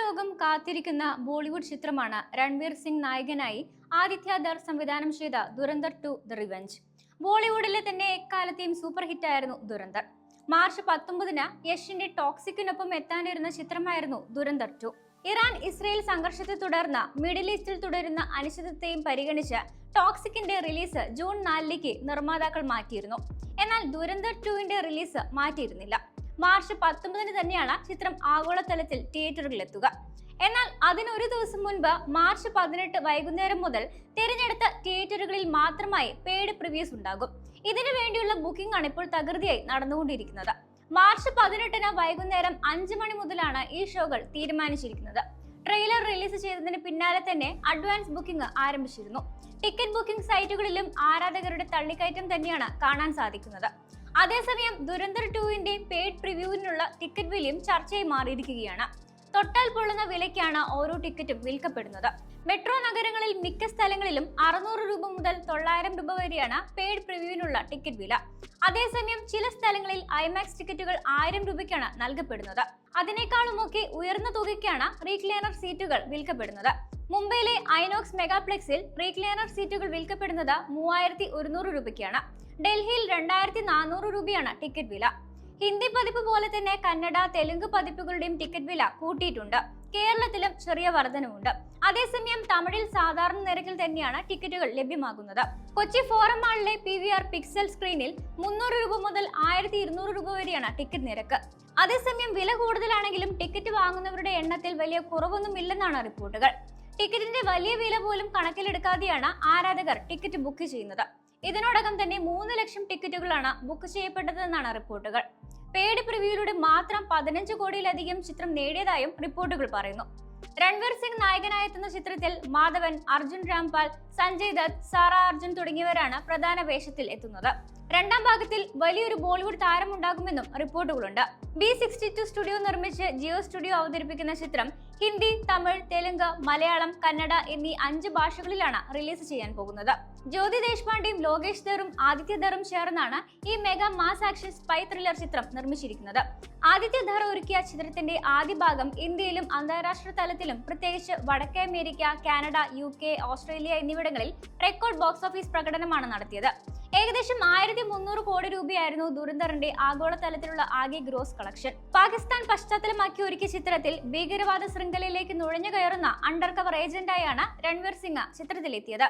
ലോകം കാത്തിരിക്കുന്ന ബോളിവുഡ് ചിത്രമാണ് രൺവീർ സിംഗ് നായകനായി ആദിത്യ ധർ സംവിധാനം ചെയ്ത ദുരന്തർ 2 ദ റിവെഞ്ച്. ബോളിവുഡിലെ തന്നെ എക്കാലത്തെയും സൂപ്പർ ഹിറ്റായിരുന്നു ദുരന്തർ. മാർച്ച് 19-ന് യഷിന്റെ ടോക്സിക്കിനൊപ്പം എത്താനിരുന്ന ചിത്രമായിരുന്നു ദുരന്തർ 2. ഇറാൻ ഇസ്രയേൽ സംഘർഷത്തെ തുടർന്ന് മിഡിൽ ഈസ്റ്റിൽ തുടരുന്ന അനിശ്ചിതത്വത്തെയും പരിഗണിച്ച് ടോക്സിക്കിന്റെ റിലീസ് ജൂൺ 4-ലേക്ക് നിർമ്മാതാക്കൾ മാറ്റിയിരുന്നു. എന്നാൽ ദുരന്തർ 2-ന്റെ റിലീസ് മാറ്റിയിരുന്നില്ല. മാർച്ച് 19-ന് തന്നെയാണ് ചിത്രം ആഗോളതലത്തിൽ തിയേറ്ററുകളിലെത്തുക. എന്നാൽ അതിനൊരു ദിവസം മുൻപ് മാർച്ച് 18 വൈകുന്നേരം മുതൽ തിരഞ്ഞെടുത്ത തിയേറ്ററുകളിൽ മാത്രമായി പെയ്ഡ് പ്രിവ്യൂസ് ഉണ്ടാകും. ഇതിനു വേണ്ടിയുള്ള ബുക്കിംഗ് ആണ് ഇപ്പോൾ തകൃതിയായി നടന്നുകൊണ്ടിരിക്കുന്നത്. മാർച്ച് 18-ന് വൈകുന്നേരം 5 മണി മുതലാണ് ഈ ഷോകൾ തീരുമാനിച്ചിരിക്കുന്നത്. ട്രെയിലർ റിലീസ് ചെയ്തതിന് പിന്നാലെ തന്നെ അഡ്വാൻസ് ബുക്കിംഗ് ആരംഭിച്ചിരുന്നു. ടിക്കറ്റ് ബുക്കിംഗ് സൈറ്റുകളിലും ആരാധകരുടെ തള്ളിക്കയറ്റം തന്നെയാണ് കാണാൻ സാധിക്കുന്നത്. അതേസമയം ദുരന്തർ 2-ന്റെ പെയ്ഡ് പ്രിവ്യൂവിനുള്ള ടിക്കറ്റ് വിലയും ചർച്ചയായി മാറിയിരിക്കുകയാണ്. തൊട്ടാൽ പൊള്ളുന്ന വിലയ്ക്കാണ് ഓരോ ടിക്കറ്റും വിൽക്കപ്പെടുന്നത്. മെട്രോ നഗരങ്ങളിൽ മിക്ക സ്ഥലങ്ങളിലും 600 രൂപ മുതൽ 900 രൂപ വരെയാണ് പെയ്ഡ് പ്രിവ്യൂവിനുള്ള ടിക്കറ്റ് വില. അതേസമയം ചില സ്ഥലങ്ങളിൽ ഐമാക്സ് ടിക്കറ്റുകൾ 1000 രൂപയ്ക്കാണ് നൽകപ്പെടുന്നത്. അതിനേക്കാളുമൊക്കെ ഉയർന്ന തുകയ്ക്കാണ് റീക്ലൈനർ സീറ്റുകൾ വിൽക്കപ്പെടുന്നത്. മുംബൈയിലെ ഐനോക്സ് മെഗാപ്ലെക്സിൽ റീക്ലൈനർ സീറ്റുകൾ വിൽക്കപ്പെടുന്നത് 3100 രൂപയ്ക്കാണ്. ഡൽഹിയിൽ 2400 രൂപയാണ് ടിക്കറ്റ് വില. ഹിന്ദി പതിപ്പ് പോലെ തന്നെ കന്നഡ, തെലുങ്ക് പതിപ്പുകളുടെയും ടിക്കറ്റ് വില കൂട്ടിയിട്ടുണ്ട്. കേരളത്തിലും ചെറിയ വർധനവുണ്ട്. അതേസമയം തമിഴിൽ സാധാരണ നിരക്കിൽ തന്നെയാണ് ടിക്കറ്റുകൾ ലഭ്യമാകുന്നത്. കൊച്ചി ഫോറം മാളിലെ PVR പിക്സൽ സ്ക്രീനിൽ 300 രൂപ മുതൽ 1200 രൂപ വരെയാണ് ടിക്കറ്റ് നിരക്ക്. അതേസമയം വില കൂടുതലാണെങ്കിലും ടിക്കറ്റ് വാങ്ങുന്നവരുടെ എണ്ണത്തിൽ വലിയ കുറവൊന്നുമില്ലെന്നാണ് റിപ്പോർട്ടുകൾ. ടിക്കറ്റിന്റെ വലിയ വില പോലും കണക്കിലെടുക്കാതെയാണ് ആരാധകർ ടിക്കറ്റ് ബുക്ക് ചെയ്യുന്നത്. ഇതിനോടകം തന്നെ 3 ലക്ഷം ടിക്കറ്റുകളാണ് ബുക്ക് ചെയ്യപ്പെട്ടതെന്നാണ് റിപ്പോർട്ടുകൾ. പെയ്ഡ് പ്രിവ്യൂയിലൂടെ മാത്രം 15 കോടിയിലധികം ചിത്രം നേടിയതായും റിപ്പോർട്ടുകൾ പറയുന്നു. രൺവീർ സിംഗ് നായകനായി എത്തുന്ന ചിത്രത്തിൽ മാധവൻ, അർജുൻ രാംപാൽ, സഞ്ജയ് ദത്ത്, സാറ അർജുൻ തുടങ്ങിയവരാണ് പ്രധാന വേഷത്തിൽ എത്തുന്നത്. രണ്ടാം ഭാഗത്തിൽ വലിയൊരു ബോളിവുഡ് താരം ഉണ്ടാകുമെന്നും റിപ്പോർട്ടുകളുണ്ട്. B62 സ്റ്റുഡിയോ നിർമ്മിച്ച് ജിയോ സ്റ്റുഡിയോ അവതരിപ്പിക്കുന്ന ചിത്രം ഹിന്ദി, തമിഴ്, തെലുങ്ക്, മലയാളം, കന്നഡ എന്നീ 5 ഭാഷകളിലാണ് റിലീസ് ചെയ്യാൻ പോകുന്നത്. ജ്യോതി ദേശ്പാണ്ഡെയും ലോകേഷ് ധറും ആദിത്യ ധറും ചേർന്നാണ് ഈ mega mass action spy thriller ചിത്രം നിർമ്മിച്ചിരിക്കുന്നത്. ആദിത്യ ധർ ഒരുക്കിയ ചിത്രത്തിന്റെ ആദ്യ ഭാഗം ഇന്ത്യയിലും അന്താരാഷ്ട്ര തലത്തിലും പ്രത്യേകിച്ച് വടക്കേ അമേരിക്ക, കാനഡ, UK, ഓസ്ട്രേലിയ എന്നിവിടങ്ങളിൽ റെക്കോർഡ് ബോക്സ് ഓഫീസ് പ്രകടനമാണ് നടത്തിയത്. ഏകദേശം 1300 കോടി രൂപയായിരുന്നു ദുരന്തറിന്റെ ആഗോളതലത്തിലുള്ള ആകെ ഗ്രോസ് കളക്ഷൻ. പാകിസ്ഥാൻ പശ്ചാത്തലമാക്കി ഒരുക്കിയ ചിത്രത്തിൽ ഭീകരവാദ ശൃംഖലയിലേക്ക് നുഴഞ്ഞു കയറുന്ന അണ്ടർ കവർ ഏജന്റായാണ് രൺവീർ സിംഗ് ചിത്രത്തിലെത്തിയത്.